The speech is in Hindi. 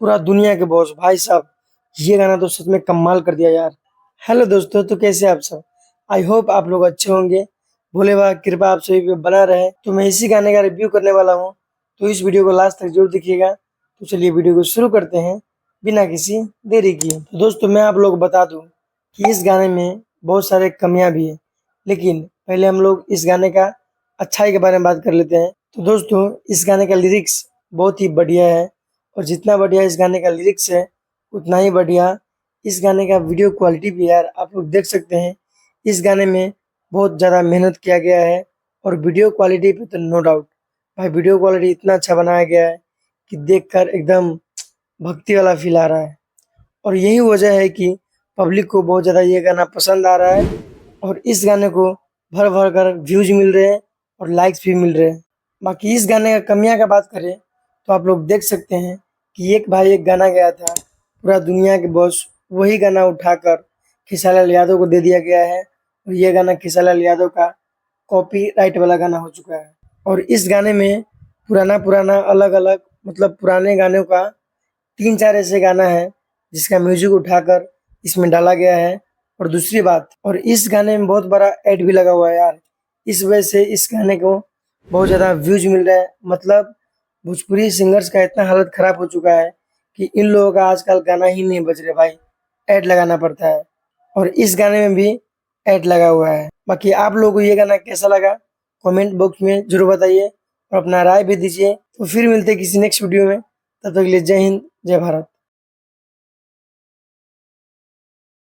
पूरा दुनिया के बॉस भाई साहब, ये गाना तो सच में कमाल कर दिया यार। हेलो दोस्तों, तो कैसे आप सब? आई होप आप लोग अच्छे होंगे। भोले बाबा की कृपा आप सभी पे बना रहे। तो मैं इसी गाने का रिव्यू करने वाला हूँ, तो इस वीडियो को लास्ट तक जरूर देखिएगा। तो चलिए वीडियो को शुरू करते हैं बिना किसी देरी किए। तो दोस्तों मैं आप लोग को बता दूं कि इस गाने में बहुत सारे कमियां भी है, लेकिन पहले हम लोग इस गाने का अच्छाई के बारे में बात कर लेते हैं। तो दोस्तों इस गाने का लिरिक्स बहुत ही बढ़िया है, और जितना बढ़िया इस गाने का लिरिक्स है उतना ही बढ़िया इस गाने का वीडियो क्वालिटी भी है यार। आप लोग देख सकते हैं इस गाने में बहुत ज़्यादा मेहनत किया गया है, और वीडियो क्वालिटी पे तो नो डाउट भाई, वीडियो क्वालिटी इतना अच्छा बनाया गया है कि देखकर एकदम भक्ति वाला फील आ रहा है। और यही वजह है कि पब्लिक को बहुत ज़्यादा ये गाना पसंद आ रहा है, और इस गाने को भर भर कर व्यूज मिल रहे हैं और लाइक्स भी मिल रहे हैं। बाकी इस गाने का कमियां का बात करें तो आप लोग देख सकते हैं कि एक भाई एक गाना गया था, पूरा दुनिया के बॉस, वही गाना उठाकर खेसारीलाल यादव को दे दिया गया है, और ये गाना खेसारीलाल यादव का कॉपीराइट वाला गाना हो चुका है। और इस गाने में पुराना पुराना अलग अलग मतलब पुराने गानों का 3-4 ऐसे गाना है जिसका म्यूजिक उठाकर इसमें डाला गया है। और दूसरी बात, और इस गाने में बहुत बड़ा ऐड भी लगा हुआ है यार। इस वजह से इस गाने को बहुत ज़्यादा व्यूज मिल रहा है। मतलब भोजपुरी सिंगर्स का इतना हालत खराब हो चुका है कि इन लोगों का आजकल गाना ही नहीं बज रहे भाई, ऐड लगाना पड़ता है। और इस गाने में भी ऐड लगा हुआ है। बाकी आप लोगों को ये गाना कैसा लगा कमेंट बॉक्स में जरूर बताइए, और अपना राय भी दीजिए। तो फिर मिलते हैं किसी नेक्स्ट वीडियो में, तब तक के लिए जय हिंद, जय भारत।